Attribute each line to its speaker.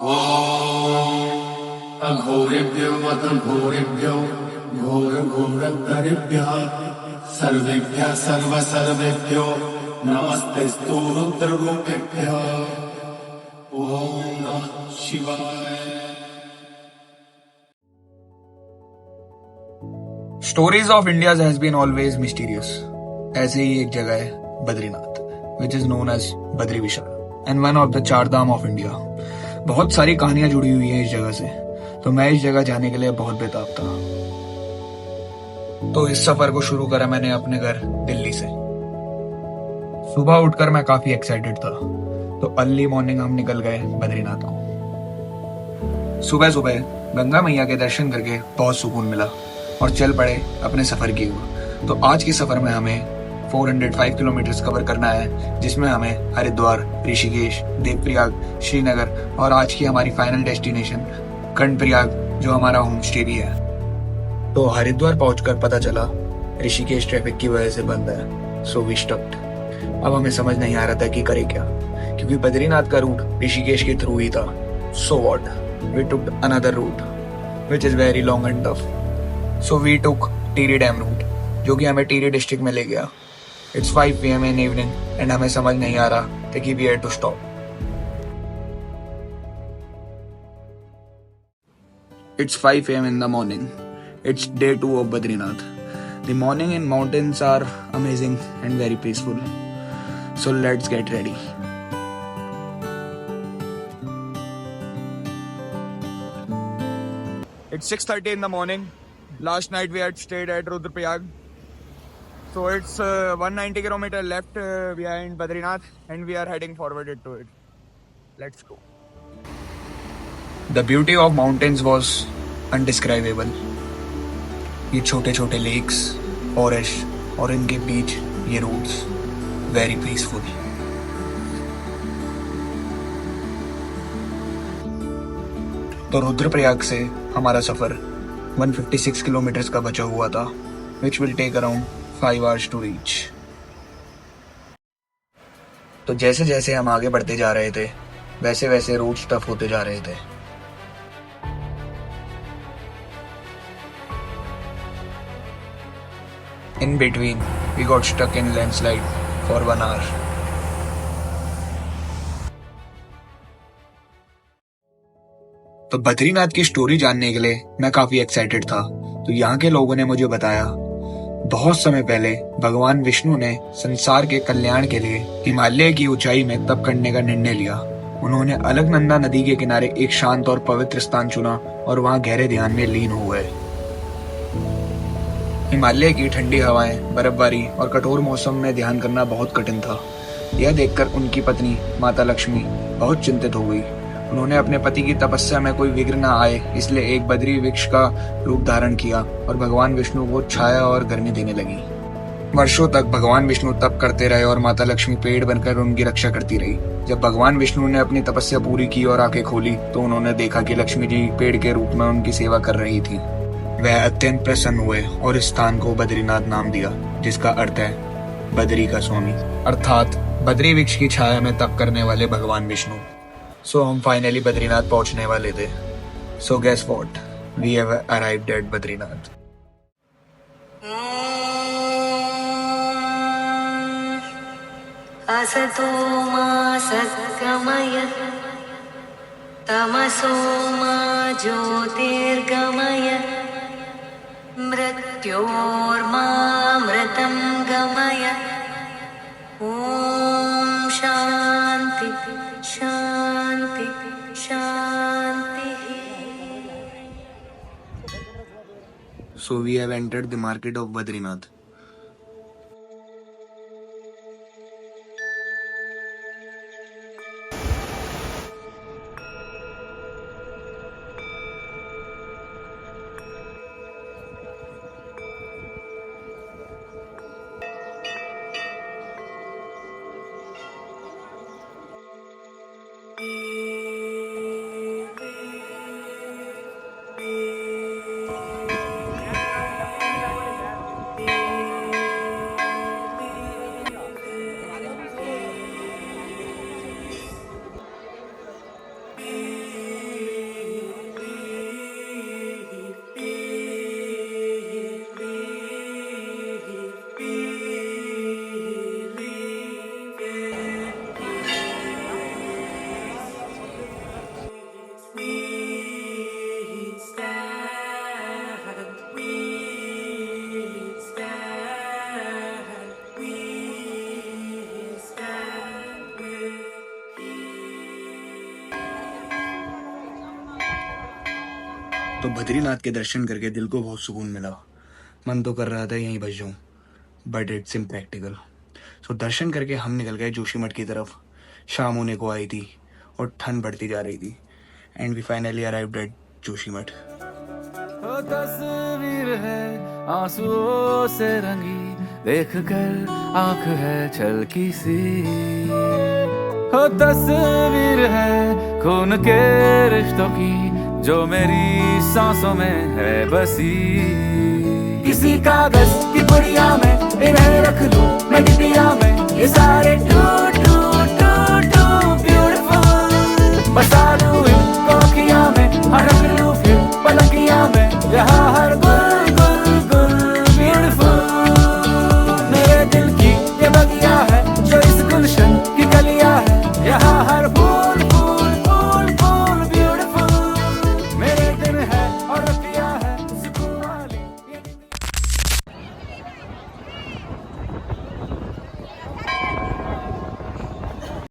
Speaker 1: ॐ अघोरेभ्यो अथ घोरेभ्यो घोरघोरतरेभ्यः सर्वेभ्यः सर्वसर्वेभ्यो नमस्तेस्तु रुद्ररूपेभ्यः। ॐ नमः शिवाय।
Speaker 2: Stories of India has been always mysterious. ऐसे ही एक जगह है Badrinath, which is known as Badri Vishal and one of the Char Dham of India. बहुत सारी कहानियां जुड़ी हुई हैं इस जगह से, तो मैं इस जगह जाने के लिए बहुत बेताब था। तो इस सफर को शुरू करा मैंने अपने घर दिल्ली से। सुबह उठकर मैं काफी एक्साइटेड था, तो अर्ली मॉर्निंग हम निकल गए बद्रीनाथ को। सुबह सुबह गंगा मैया के दर्शन करके बहुत सुकून मिला और चल पड़े अपने सफर की ओर। तो आज के सफर में हमें 405 किलोमीटर कवर करना है, जिसमें हमें हरिद्वार, ऋषिकेश, देवप्रयाग, श्रीनगर और आज की हमारी फाइनल डेस्टिनेशन कर्णप्रयाग, जो हमारा होम स्टे भी है। तो हरिद्वार पहुंचकर पता चला ऋषिकेश ट्रैफिक की वजह से बंद है, सो वी स्टक्ड। अब हमें समझ नहीं आ रहा था कि करें क्या, क्योंकि बद्रीनाथ का रूट ऋषिकेश के थ्रू ही था। So what, we took another route which is very long and tough. So we took Tehri dam route, जो कि हमें टिहरी डिस्ट्रिक्ट में ले गया। It's 5 PM in evening and हमें समझ नहीं आ रहा था कि we had to stop. It's 5 AM in the morning. It's day 2 of Badrinath. The morning in mountains are amazing and very peaceful. So let's get ready. It's 6:30 in the morning. Last night we had stayed at Rudraprayag. So it's 190 kilometer left behind Badrinath and we are heading forward to it. Let's go. The beauty of mountains was undescribable. ये छोटे छोटे lakes, forest और इनके बीच ये roads, very peaceful. तो रुद्रप्रयाग से हमारा सफर 156 kilometre का बचा हुआ था, which will take around 5 hours to reach. तो जैसे जैसे हम आगे बढ़ते जा रहे थे, वैसे वैसे रोड्स टफ होते जा रहे थे। In between, we got stuck in landslide for 1 hour. तो बद्रीनाथ की स्टोरी जानने के लिए मैं काफी एक्साइटेड था। तो यहाँ के लोगों ने मुझे बताया, बहुत समय पहले भगवान विष्णु ने संसार के कल्याण के लिए हिमालय की ऊंचाई में तप करने का निर्णय लिया। उन्होंने अलकनंदा नदी के किनारे एक शांत और पवित्र स्थान चुना और वहां गहरे ध्यान में लीन हो गए। हिमालय की ठंडी हवाएं, बर्फबारी और कठोर मौसम में ध्यान करना बहुत कठिन था। यह देखकर उनकी पत्नी माता लक्ष्मी बहुत चिंतित हो गई। उन्होंने अपने पति की तपस्या में कोई विघ्न न आए, इसलिए एक बद्री वृक्ष का रूप धारण किया और भगवान विष्णु को छाया और गर्मी देने लगी। वर्षों तक भगवान विष्णु तप करते रहे और माता लक्ष्मी पेड़ बनकर उनकी रक्षा करती रही। जब भगवान विष्णु ने अपनी तपस्या पूरी की और आंखें खोली, तो उन्होंने देखा कि लक्ष्मी जी पेड़ के रूप में उनकी सेवा कर रही थी। वह अत्यंत प्रसन्न हुए और इस स्थान को बद्रीनाथ नाम दिया, जिसका अर्थ है बद्री का स्वामी, अर्थात बद्री वृक्ष की छाया में तप करने वाले भगवान विष्णु। सो हम फाइनली बद्रीनाथ पहुंचने वाले थे। So guess what, we have arrived at Badrinath.
Speaker 3: असतो मा सद्गमय तमसो मा ज्योतिर्गमय मृत्योर्मामृतं गमय। ॐ शान्ति शान्ति शान्ति।
Speaker 2: So we have entered the market of Badrinath. तो बद्रीनाथ के दर्शन करके दिल को बहुत सुकून मिला। मन तो कर रहा था यहीं बस जाऊं, बट इट्स इम्प्रैक्टिकल। सो दर्शन करके हम निकल गए जोशीमठ की तरफ। शाम होने को आई थी और ठंड बढ़ती जा रही थी and we finally arrived at Joshimath.
Speaker 4: तस्वीर है आंसुओं से रंगी, देख कर आंख है छलकी सी। हो तस्वीर है खून के रिश्तों की, जो मेरी सांसों में है बसी। किसी कागज की पुड़िया में इन्हें रख लूं मैं डिबिया में, ये